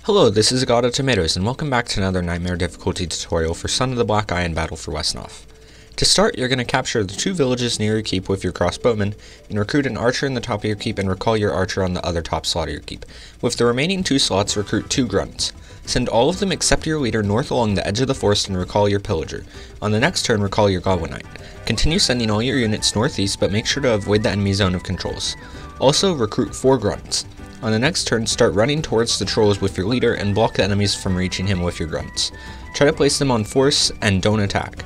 Hello, this is vghetto Tomatoes, and welcome back to another Nightmare difficulty tutorial for Son of the Black Eye in Battle for Wesnoth. To start, you're going to capture the 2 villages near your keep with your crossbowmen, and recruit an archer in the top of your keep and recall your archer on the other top slot of your keep. With the remaining 2 slots, recruit 2 grunts. Send all of them except your leader north along the edge of the forest and recall your pillager. On the next turn, recall your goblin knight. Continue sending all your units northeast, but make sure to avoid the enemy zone of controls. Also, recruit 4 grunts. On the next turn, start running towards the trolls with your leader and block the enemies from reaching him with your grunts. Try to place them on force and don't attack.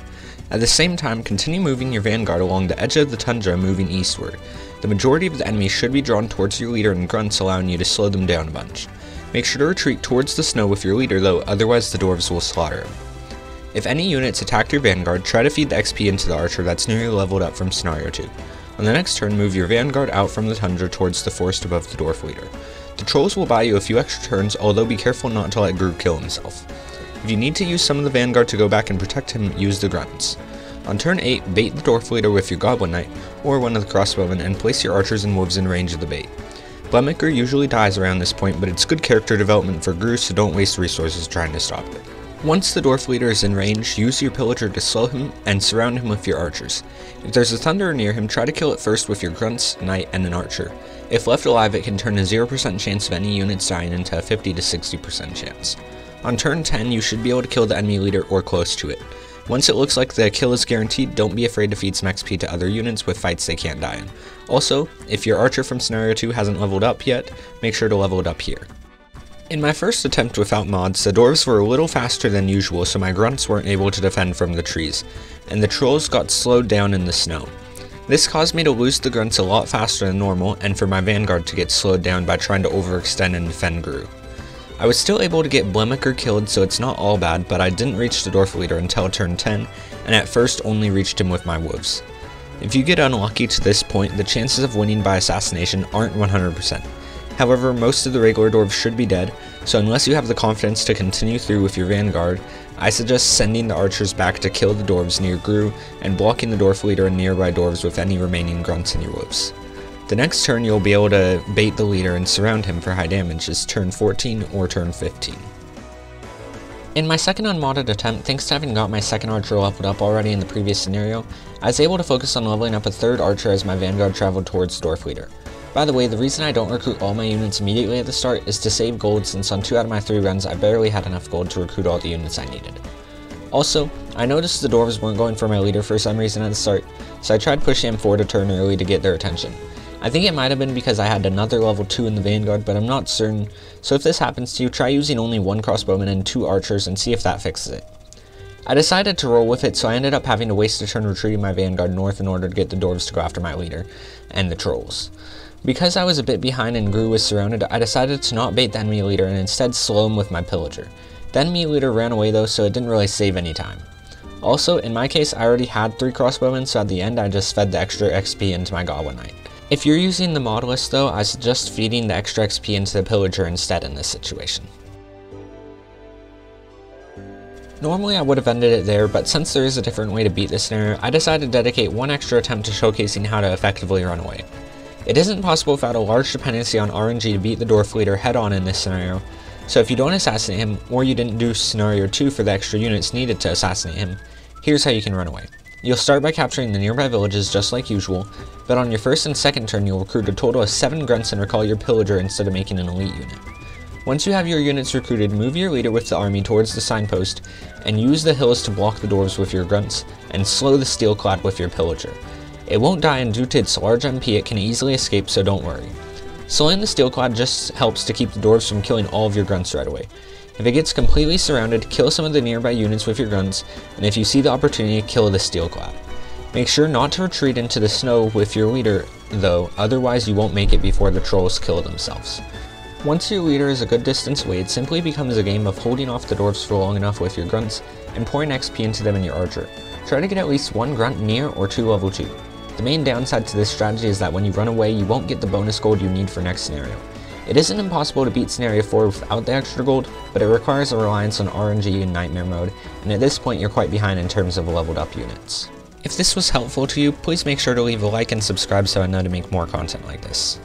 At the same time, continue moving your vanguard along the edge of the tundra moving eastward. The majority of the enemies should be drawn towards your leader and grunts, allowing you to slow them down a bunch. Make sure to retreat towards the snow with your leader though, otherwise the dwarves will slaughter him. If any units attack your vanguard, try to feed the XP into the archer that's nearly leveled up from scenario 2. On the next turn, move your vanguard out from the tundra towards the forest above the dwarf leader. The trolls will buy you a few extra turns, although be careful not to let Gru kill himself. If you need to use some of the vanguard to go back and protect him, use the grunts. On turn 8, bait the dwarf leader with your goblin knight, or one of the crossbowmen, and place your archers and wolves in range of the bait. Blemmicker usually dies around this point, but it's good character development for Gru, so don't waste resources trying to stop it. Once the dwarf leader is in range, use your pillager to slow him and surround him with your archers. If there's a thunderer near him, try to kill it first with your grunts, knight, and an archer. If left alive, it can turn a 0% chance of any units dying into a 50 to 60% chance. On turn 10, you should be able to kill the enemy leader or close to it. Once it looks like the kill is guaranteed, don't be afraid to feed some XP to other units with fights they can't die in. Also, if your archer from scenario 2 hasn't leveled up yet, make sure to level it up here. In my first attempt without mods, the dwarves were a little faster than usual, so my grunts weren't able to defend from the trees, and the trolls got slowed down in the snow. This caused me to lose the grunts a lot faster than normal, and for my vanguard to get slowed down by trying to overextend and defend Gru. I was still able to get Blemmicker killed, so it's not all bad, but I didn't reach the dwarf leader until turn 10, and at first only reached him with my wolves. If you get unlucky to this point, the chances of winning by assassination aren't 100%. However, most of the regular dwarves should be dead, so unless you have the confidence to continue through with your vanguard, I suggest sending the archers back to kill the dwarves near Gru, and blocking the dwarf leader and nearby dwarves with any remaining grunts in your wolves. The next turn you'll be able to bait the leader and surround him for high damage is turn 14 or turn 15. In my second unmodded attempt, thanks to having got my second archer leveled up already in the previous scenario, I was able to focus on leveling up a third archer as my vanguard traveled towards the dwarf leader. By the way, the reason I don't recruit all my units immediately at the start is to save gold, since on 2 out of my 3 runs I barely had enough gold to recruit all the units I needed. Also, I noticed the dwarves weren't going for my leader for some reason at the start, so I tried pushing him forward a turn early to get their attention. I think it might have been because I had another level 2 in the vanguard, but I'm not certain, so if this happens to you, try using only 1 crossbowman and 2 archers and see if that fixes it. I decided to roll with it, so I ended up having to waste a turn retreating my vanguard north in order to get the dwarves to go after my leader and the trolls. Because I was a bit behind and Gru was surrounded, I decided to not bait the enemy leader and instead slow him with my pillager. The enemy leader ran away though, so it didn't really save any time. Also, in my case, I already had 3 crossbowmen, so at the end I just fed the extra XP into my goblin knight. If you're using the mod list though, I suggest feeding the extra XP into the pillager instead in this situation. Normally I would have ended it there, but since there is a different way to beat this scenario, I decided to dedicate 1 extra attempt to showcasing how to effectively run away. It isn't possible without a large dependency on RNG to beat the dwarf leader head on in this scenario, so if you don't assassinate him, or you didn't do scenario 2 for the extra units needed to assassinate him, here's how you can run away. You'll start by capturing the nearby villages just like usual, but on your first and second turn you'll recruit a total of 7 grunts and recall your pillager instead of making an elite unit. Once you have your units recruited, move your leader with the army towards the signpost, and use the hills to block the dwarves with your grunts, and slow the steelclad with your pillager. It won't die, and due to its large MP it can easily escape, so don't worry. Slowing the steelclad just helps to keep the dwarves from killing all of your grunts right away. If it gets completely surrounded, kill some of the nearby units with your grunts, and if you see the opportunity, kill the steelclad. Make sure not to retreat into the snow with your leader though, otherwise you won't make it before the trolls kill themselves. Once your leader is a good distance away, it simply becomes a game of holding off the dwarves for long enough with your grunts, and pouring XP into them in your archer. Try to get at least 1 grunt near or 2 level 2. The main downside to this strategy is that when you run away, you won't get the bonus gold you need for next scenario. It isn't impossible to beat scenario 4 without the extra gold, but it requires a reliance on RNG in Nightmare Mode, and at this point you're quite behind in terms of leveled up units. If this was helpful to you, please make sure to leave a like and subscribe so I know to make more content like this.